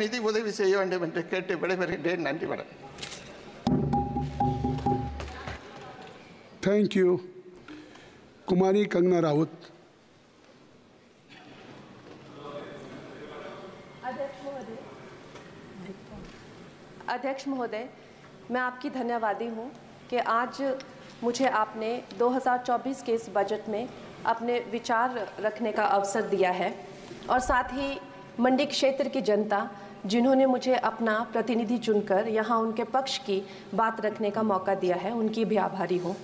நிதி உதவி செய்ய வேண்டும் என்று கேட்டு விடைபெறுகின்றேன். நன்றி வணக்கம். Thank you. कुमारी कंगना राउत. अध्यक्ष महोदय, मैं आपकी धन्यवादी हूँ कि आज मुझे आपने 2024 के इस बजट में अपने विचार रखने का अवसर दिया है और साथ ही मंडी क्षेत्र की जनता जिन्होंने मुझे अपना प्रतिनिधि चुनकर यहाँ उनके पक्ष की बात रखने का मौका दिया है, उनकी भी आभारी हूँ.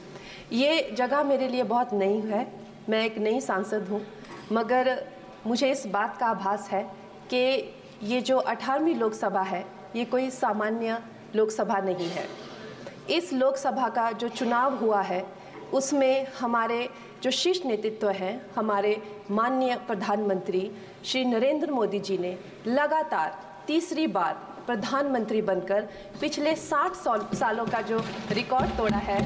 ये जगह मेरे लिए बहुत नई है, मैं एक नई सांसद हूँ, मगर मुझे इस बात का आभास है कि ये जो 18वीं लोकसभा है ये कोई सामान्य लोकसभा नहीं है. इस लोकसभा का जो चुनाव हुआ है उसमें हमारे जो शीर्ष नेतृत्व हैं, हमारे माननीय प्रधानमंत्री श्री नरेंद्र मोदी जी ने लगातार तीसरी बार प्रधानमंत्री बनकर पिछले 60 सालों का जो रिकॉर्ड तोड़ा है,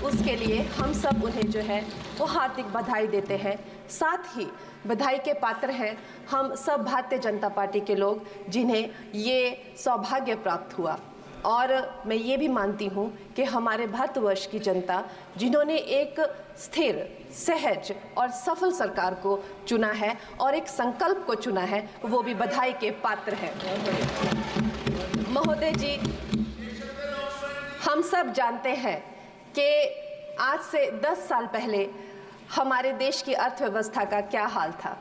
उसके लिए हम सब उन्हें जो है वो हार्दिक बधाई देते हैं. साथ ही बधाई के पात्र हैं हम सब भारतीय जनता पार्टी के लोग जिन्हें ये सौभाग्य प्राप्त हुआ. और मैं ये भी मानती हूँ कि हमारे भारतवर्ष की जनता जिन्होंने एक स्थिर, सहज और सफल सरकार को चुना है और एक संकल्प को चुना है, वो भी बधाई के पात्र हैं. महोदय जी, हम सब जानते हैं कि आज से 10 साल पहले हमारे देश की अर्थव्यवस्था का क्या हाल था.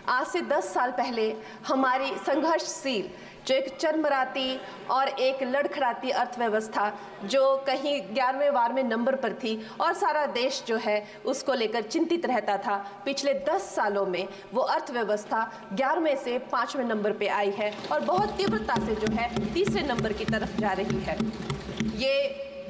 आज से 10 साल पहले हमारी संघर्षशील जो एक चरमराती और एक लड़खड़ाती अर्थव्यवस्था जो कहीं 11वें-12वें नंबर पर थी और सारा देश जो है उसको लेकर चिंतित रहता था, पिछले 10 सालों में वो अर्थव्यवस्था 11वें से 5वें नंबर पे आई है और बहुत तीव्रता से जो है तीसरे नंबर की तरफ जा रही है. ये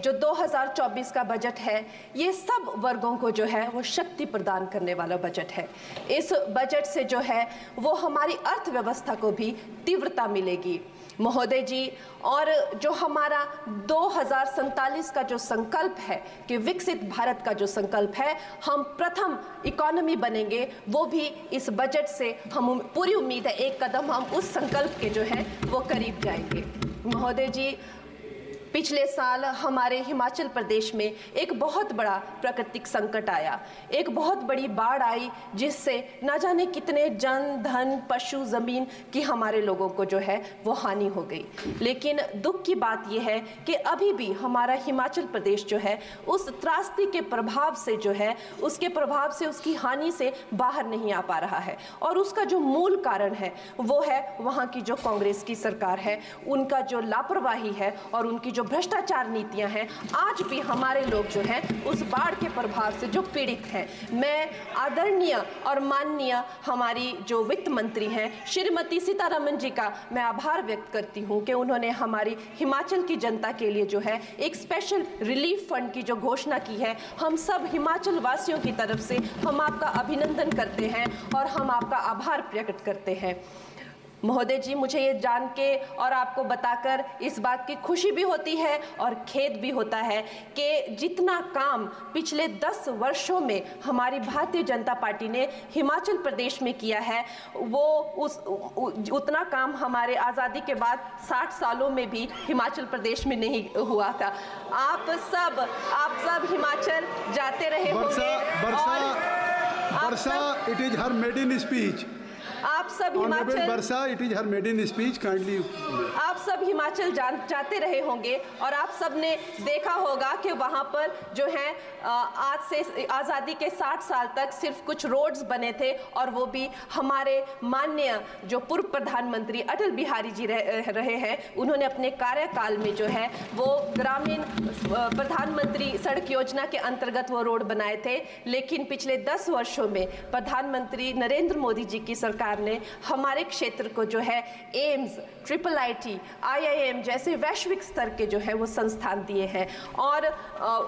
जो 2024 का बजट है ये सब वर्गों को जो है वो शक्ति प्रदान करने वाला बजट है. इस बजट से जो है वो हमारी अर्थव्यवस्था को भी तीव्रता मिलेगी महोदय जी. और जो हमारा 2047 का जो संकल्प है कि विकसित भारत का जो संकल्प है, हम प्रथम इकोनॉमी बनेंगे, वो भी इस बजट से हम पूरी उम्मीद है एक कदम हम उस संकल्प के जो है वो करीब जाएंगे. महोदय जी, पिछले साल हमारे हिमाचल प्रदेश में एक बहुत बड़ा प्राकृतिक संकट आया, एक बहुत बड़ी बाढ़ आई जिससे न जाने कितने जन, धन, पशु, ज़मीन की हमारे लोगों को जो है वो हानि हो गई. लेकिन दुख की बात यह है कि अभी भी हमारा हिमाचल प्रदेश जो है उस त्रासदी के प्रभाव से जो है उसके प्रभाव से उसकी हानि से बाहर नहीं आ पा रहा है. और उसका जो मूल कारण है वो है वहाँ की जो कांग्रेस की सरकार है, उनका जो लापरवाही है और उनकी जो भ्रष्टाचार नीतियां हैं. आज भी हमारे लोग जो हैं उस बाढ़ के प्रभाव से जो पीड़ित हैं. मैं आदरणीय और माननीय हमारी जो वित्त मंत्री हैं श्रीमती सीतारमण जी का मैं आभार व्यक्त करती हूं कि उन्होंने हमारी हिमाचल की जनता के लिए जो है एक स्पेशल रिलीफ फंड की जो घोषणा की है. हम सब हिमाचल वासियों की तरफ से हम आपका अभिनंदन करते हैं और हम आपका आभार प्रकट करते हैं. महोदय जी, मुझे ये जान के और आपको बताकर इस बात की खुशी भी होती है और खेद भी होता है कि जितना काम पिछले 10 वर्षों में हमारी भारतीय जनता पार्टी ने हिमाचल प्रदेश में किया है वो उतना काम हमारे आज़ादी के बाद 60 सालों में भी हिमाचल प्रदेश में नहीं हुआ था. आप सब हिमाचल जाते रहे होंगे. वर्षा, it is her maiden speech. आप सब हिमाचल वर्षा, it is her maiden speech, kindly. आप सब हिमाचल जाते रहे होंगे और आप सब ने देखा होगा कि वहाँ पर जो है आज से आज़ादी के 60 साल तक सिर्फ कुछ रोड्स बने थे और वो भी हमारे माननीय जो पूर्व प्रधानमंत्री अटल बिहारी जी रहे हैं, उन्होंने अपने कार्यकाल में जो है वो ग्रामीण प्रधानमंत्री सड़क योजना के अंतर्गत वो रोड बनाए थे. लेकिन पिछले 10 वर्षों में प्रधानमंत्री नरेंद्र मोदी जी की सरकार ने हमारे क्षेत्र को जो है एम्स, IIIT, IIM जैसे वैश्विक स्तर के जो है वो संस्थान दिए हैं और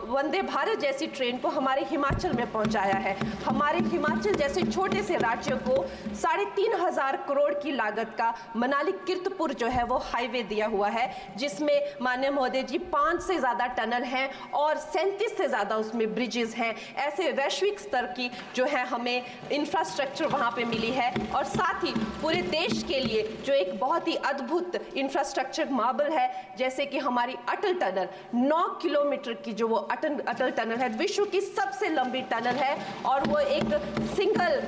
वंदे भारत जैसी ट्रेन को हमारे हिमाचल में पहुंचाया है. हमारे हिमाचल जैसे छोटे से राज्य को 3,500 करोड़ की लागत का मनाली कीर्तपुर जो है वो हाईवे दिया हुआ है, जिसमें माननीय महोदय जी 5 से ज़्यादा टनल हैं और 37 से ज़्यादा उसमें ब्रिजेस हैं. ऐसे वैश्विक स्तर की जो है हमें इंफ्रास्ट्रक्चर वहाँ पे मिली है और साथ साथ ही पूरे देश के लिए जो एक बहुत ही अद्भुत इंफ्रास्ट्रक्चर मार्बल है, जैसे कि हमारी अटल टनल 9 किलोमीटर की जो वो अटल टनल है, विश्व की सबसे लंबी टनल है और वो एक सिंगल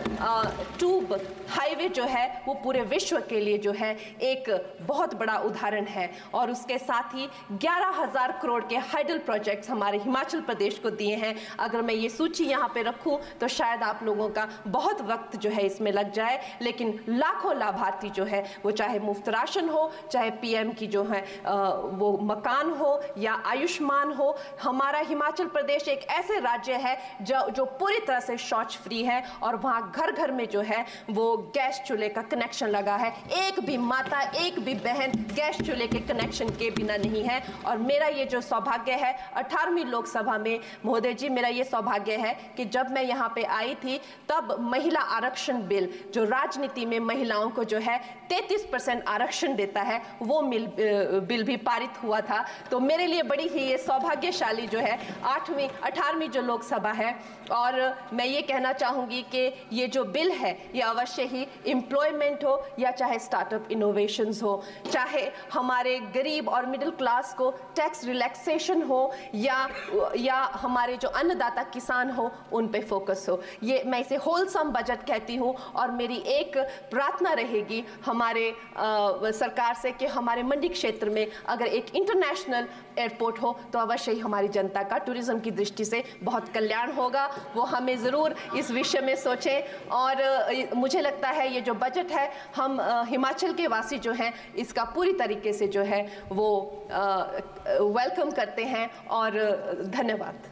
ट्यूब हाईवे जो है वो पूरे विश्व के लिए जो है एक बहुत बड़ा उदाहरण है। और उसके साथ ही 11,000 करोड़ के हाइडल प्रोजेक्ट्स हमारे हिमाचल प्रदेश को दिए हैं। अगर मैं ये सूची यहाँ पे रखूँ तो शायद आप लोगों का बहुत वक्त जो है इसमें लग जाए, लेकिन लाखों लाभार्थी जो है वो चाहे मुफ्त राशन हो, चाहे पीएम की जो है वो मकान हो या आयुष्मान हो, हमारा हिमाचल प्रदेश एक ऐसे राज्य है जो पूरी तरह से शौच फ्री है और वहाँ घर घर में जो है वो गैस चूल्हे का कनेक्शन लगा है। एक भी माता, एक भी बहन गैस चूल्हे के कनेक्शन के बिना नहीं है। और मेरा ये जो सौभाग्य है 18वीं लोकसभा में, महोदय जी, मेरा ये सौभाग्य है कि जब मैं यहाँ पे आई थी तब महिला आरक्षण बिल जो राजनीति में महिलाओं को जो है 33% आरक्षण देता है, वो बिल भी पारित हुआ था। तो मेरे लिए बड़ी ही ये सौभाग्यशाली जो है 18वीं जो लोकसभा है। और मैं ये कहना चाहूँगी कि ये जो बिल है ये अवश्य ही एम्प्लॉयमेंट हो या चाहे स्टार्टअप इनोवेशंस हो, चाहे हमारे गरीब और मिडिल क्लास को टैक्स रिलैक्सेशन हो या हमारे जो अन्नदाता किसान हो उन पे फोकस हो। ये मैं इसे होलसम बजट कहती हूँ। और मेरी एक प्रार्थना रहेगी हमारे सरकार से कि हमारे मंडी क्षेत्र में अगर एक इंटरनेशनल एयरपोर्ट हो तो अवश्य ही हमारी जनता का टूरिज्म की दृष्टि से बहुत कल्याण होगा। वो हमें ज़रूर इस विषय में सोचें। और मुझे लगता है ये जो बजट है हम हिमाचल के वासी जो हैं इसका पूरी तरीके से जो है वो वेलकम करते हैं। और धन्यवाद।